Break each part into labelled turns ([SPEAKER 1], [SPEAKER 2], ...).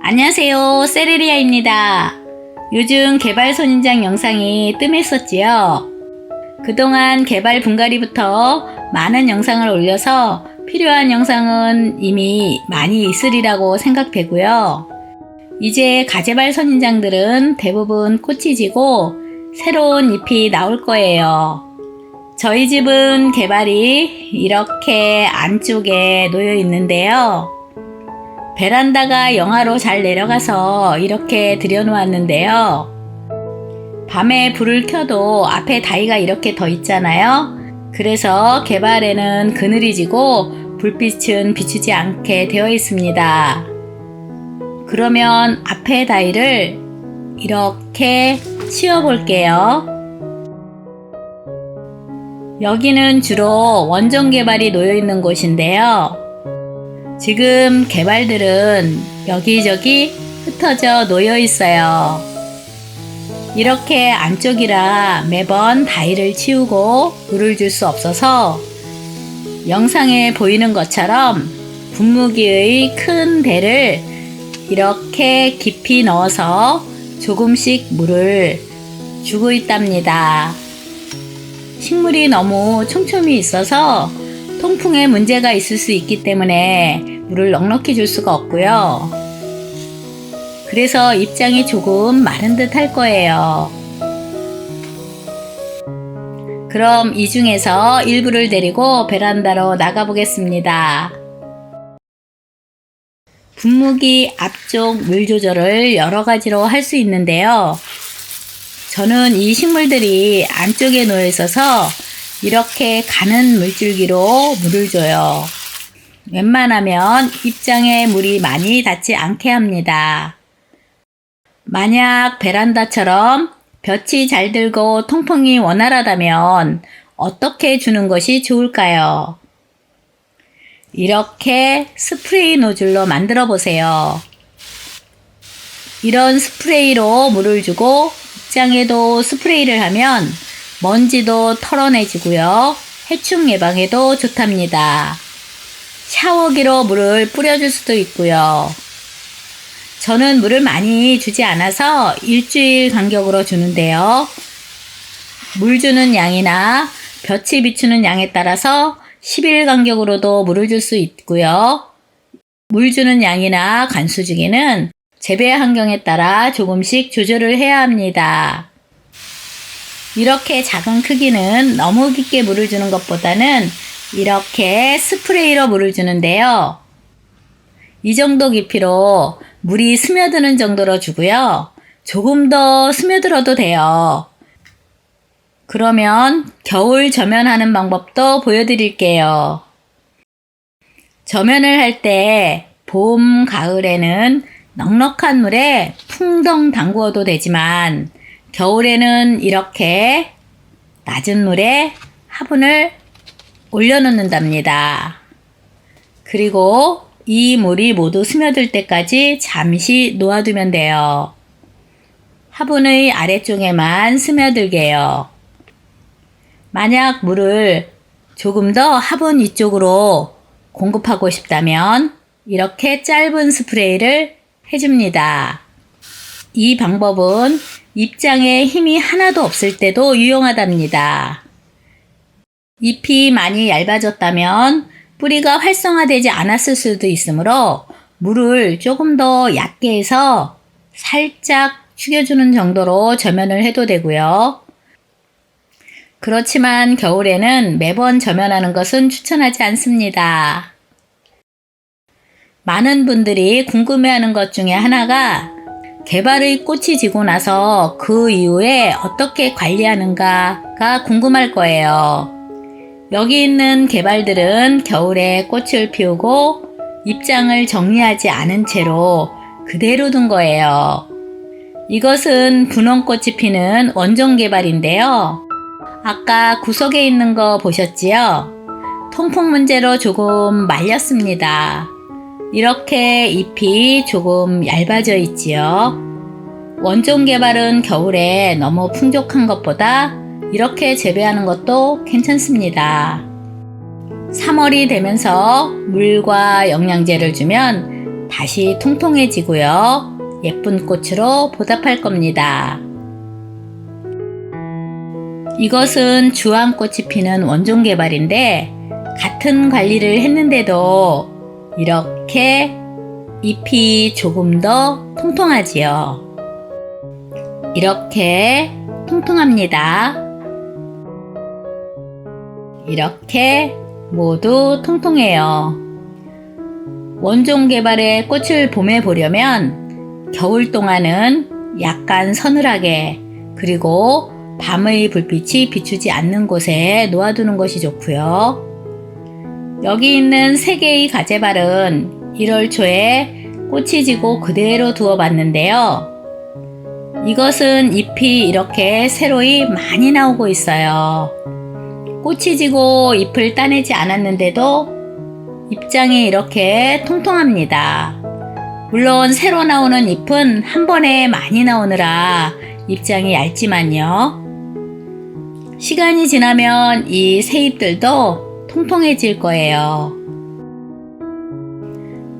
[SPEAKER 1] 안녕하세요, 세레리아입니다. 요즘 개발 선인장 영상이 뜸했었지요. 그동안 개발 분갈이부터 많은 영상을 올려서 필요한 영상은 이미 많이 있으리라고 생각되고요. 이제 가재발 선인장들은 대부분 꽃이 지고 새로운 잎이 나올 거예요. 저희 집은 개발이 이렇게 안쪽에 놓여 있는데요. 베란다가 영하로 잘 내려가서 이렇게 들여놓았는데요. 밤에 불을 켜도 앞에 다이가 이렇게 더 있잖아요. 그래서 개발에는 그늘이 지고 불빛은 비추지 않게 되어 있습니다. 그러면 앞에 다이를 이렇게 치워 볼게요. 여기는 주로 원종 개발이 놓여 있는 곳인데요. 지금 개발들은 여기저기 흩어져 놓여 있어요. 이렇게 안쪽이라 매번 다이를 치우고 물을 줄 수 없어서 영상에 보이는 것처럼 분무기의 큰 대를 이렇게 깊이 넣어서 조금씩 물을 주고 있답니다. 식물이 너무 촘촘히 있어서 통풍에 문제가 있을 수 있기 때문에 물을 넉넉히 줄 수가 없고요. 그래서 잎장이 조금 마른 듯 할 거예요. 그럼 이 중에서 일부를 데리고 베란다로 나가 보겠습니다. 분무기 앞쪽 물 조절을 여러 가지로 할 수 있는데요. 저는 이 식물들이 안쪽에 놓여 있어서 이렇게 가는 물줄기로 물을 줘요. 웬만하면 잎장에 물이 많이 닿지 않게 합니다. 만약 베란다처럼 볕이 잘 들고 통풍이 원활하다면 어떻게 주는 것이 좋을까요? 이렇게 스프레이 노즐로 만들어 보세요. 이런 스프레이로 물을 주고 잎장에도 스프레이를 하면 먼지도 털어내지고요. 해충 예방에도 좋답니다. 샤워기로 물을 뿌려줄 수도 있고요. 저는 물을 많이 주지 않아서 일주일 간격으로 주는데요. 물 주는 양이나 볕이 비추는 양에 따라서 10일 간격으로도 물을 줄 수 있고요. 물 주는 양이나 관수 주기는 재배 환경에 따라 조금씩 조절을 해야 합니다. 이렇게 작은 크기는 너무 깊게 물을 주는 것보다는 이렇게 스프레이로 물을 주는데요. 이 정도 깊이로 물이 스며드는 정도로 주고요. 조금 더 스며들어도 돼요. 그러면 겨울 저면하는 방법도 보여드릴게요. 저면을 할 때 봄, 가을에는 넉넉한 물에 풍덩 담그어도 되지만 겨울에는 이렇게 낮은 물에 화분을 올려놓는답니다. 그리고 이 물이 모두 스며들 때까지 잠시 놓아두면 돼요. 화분의 아래쪽에만 스며들게요. 만약 물을 조금 더 화분 위쪽으로 공급하고 싶다면 이렇게 짧은 스프레이를 해줍니다. 이 방법은 잎장에 힘이 하나도 없을 때도 유용하답니다. 잎이 많이 얇아졌다면 뿌리가 활성화되지 않았을 수도 있으므로 물을 조금 더 얕게 해서 살짝 축여주는 정도로 저면을 해도 되고요. 그렇지만 겨울에는 매번 저면하는 것은 추천하지 않습니다. 많은 분들이 궁금해하는 것 중에 하나가 개발의 꽃이 지고 나서 그 이후에 어떻게 관리하는가가 궁금할 거예요. 여기 있는 개발들은 겨울에 꽃을 피우고 잎장을 정리하지 않은 채로 그대로 둔 거예요. 이것은 분홍꽃이 피는 원종 개발인데요. 아까 구석에 있는 거 보셨지요? 통풍 문제로 조금 말렸습니다. 이렇게 잎이 조금 얇아져 있지요. 원종 개발은 겨울에 너무 풍족한 것보다 이렇게 재배하는 것도 괜찮습니다. 3월이 되면서 물과 영양제를 주면 다시 통통해지고요. 예쁜 꽃으로 보답할 겁니다. 이것은 주황꽃이 피는 원종 개발인데 같은 관리를 했는데도 이렇게 잎이 조금 더 통통하지요. 이렇게 통통합니다. 이렇게 모두 통통해요. 원종 개발의 꽃을 봄에 보려면 겨울 동안은 약간 서늘하게 그리고 밤의 불빛이 비추지 않는 곳에 놓아두는 것이 좋고요. 여기 있는 3개의 가재발은 1월 초에 꽃이 지고 그대로 두어봤는데요. 이것은 잎이 이렇게 새로이 많이 나오고 있어요. 꽃이 지고 잎을 따내지 않았는데도 잎장이 이렇게 통통합니다. 물론 새로 나오는 잎은 한 번에 많이 나오느라 잎장이 얇지만요. 시간이 지나면 이 새 잎들도 통통해질 거예요.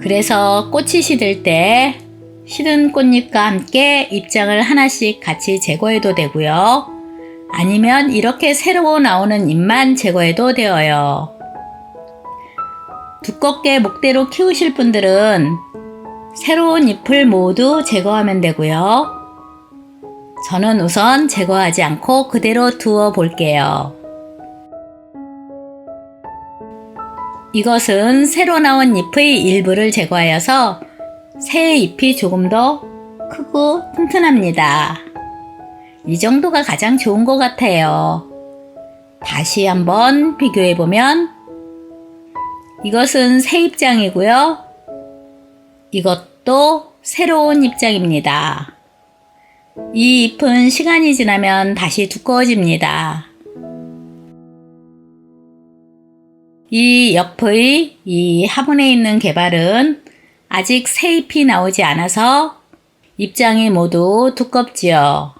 [SPEAKER 1] 그래서 꽃이 시들 때 시든 꽃잎과 함께 잎장을 하나씩 같이 제거해도 되고요. 아니면 이렇게 새로 나오는 잎만 제거해도 되어요. 두껍게 목대로 키우실 분들은 새로운 잎을 모두 제거하면 되고요. 저는 우선 제거하지 않고 그대로 두어 볼게요. 이것은 새로 나온 잎의 일부를 제거하여서 새 잎이 조금 더 크고 튼튼합니다. 이 정도가 가장 좋은 것 같아요. 다시 한번 비교해 보면 이것은 새 잎장이고요. 이것도 새로운 잎장입니다. 이 잎은 시간이 지나면 다시 두꺼워집니다. 이 옆의 이 화분에 있는 개발은 아직 새 잎이 나오지 않아서 잎장이 모두 두껍지요.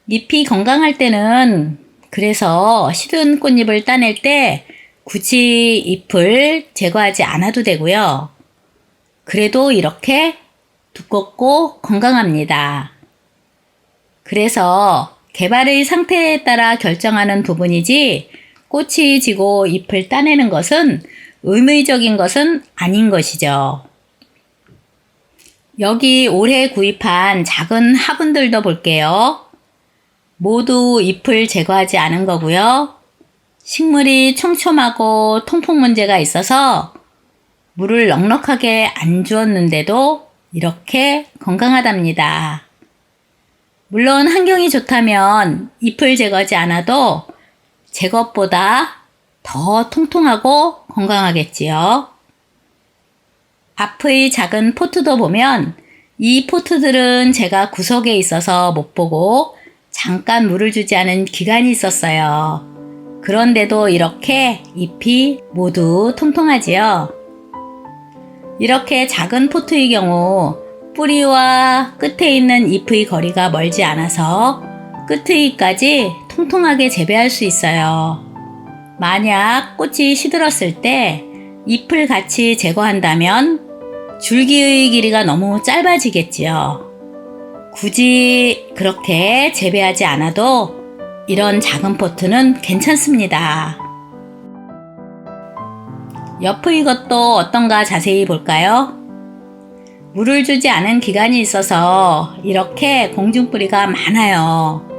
[SPEAKER 1] 잎이 건강할 때는 그래서 시든 꽃잎을 따낼 때 굳이 잎을 제거하지 않아도 되고요. 그래도 이렇게 두껍고 건강합니다. 그래서 개발의 상태에 따라 결정하는 부분이지 꽃이 지고 잎을 따내는 것은 의무적인 것은 아닌 것이죠. 여기 올해 구입한 작은 화분들도 볼게요. 모두 잎을 제거하지 않은 거고요. 식물이 촘촘하고 통풍 문제가 있어서 물을 넉넉하게 안 주었는데도 이렇게 건강하답니다. 물론 환경이 좋다면 잎을 제거하지 않아도 제 것보다 더 통통하고 건강하겠지요. 앞의 작은 포트도 보면 이 포트들은 제가 구석에 있어서 못 보고 잠깐 물을 주지 않은 기간이 있었어요. 그런데도 이렇게 잎이 모두 통통하지요. 이렇게 작은 포트의 경우 뿌리와 끝에 있는 잎의 거리가 멀지 않아서 끝의 잎까지 통통하게 재배할 수 있어요. 만약 꽃이 시들었을 때 잎을 같이 제거한다면 줄기의 길이가 너무 짧아지겠지요. 굳이 그렇게 재배하지 않아도 이런 작은 포트는 괜찮습니다. 옆의 것도 어떤가 자세히 볼까요? 물을 주지 않은 기간이 있어서 이렇게 공중뿌리가 많아요.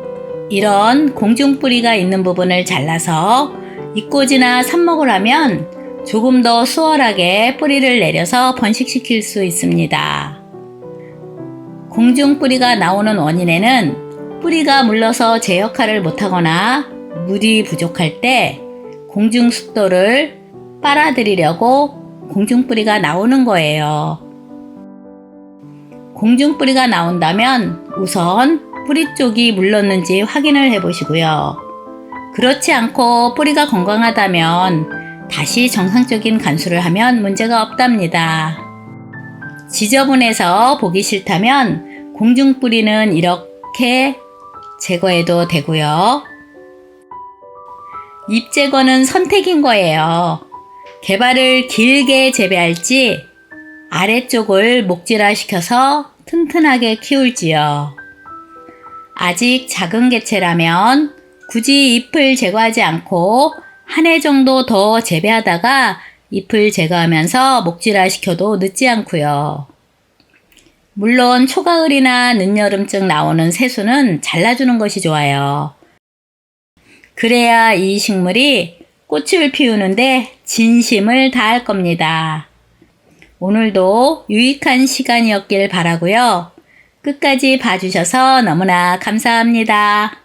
[SPEAKER 1] 이런 공중뿌리가 있는 부분을 잘라서 잎꽂이나 삽목을 하면 조금 더 수월하게 뿌리를 내려서 번식시킬 수 있습니다. 공중뿌리가 나오는 원인에는 뿌리가 물러서 제 역할을 못하거나 물이 부족할 때 공중습도를 빨아들이려고 공중뿌리가 나오는 거예요. 공중뿌리가 나온다면 우선 뿌리 쪽이 물렀는지 확인을 해보시고요. 그렇지 않고 뿌리가 건강하다면 다시 정상적인 관수를 하면 문제가 없답니다. 지저분해서 보기 싫다면 공중뿌리는 이렇게 제거해도 되고요. 잎 제거는 선택인 거예요. 개발을 길게 재배할지 아래쪽을 목질화시켜서 튼튼하게 키울지요. 아직 작은 개체라면 굳이 잎을 제거하지 않고 한 해 정도 더 재배하다가 잎을 제거하면서 목질화시켜도 늦지 않고요. 물론 초가을이나 늦여름쯤 나오는 새수는 잘라주는 것이 좋아요. 그래야 이 식물이 꽃을 피우는데 진심을 다할 겁니다. 오늘도 유익한 시간이었길 바라고요. 끝까지 봐주셔서 너무나 감사합니다.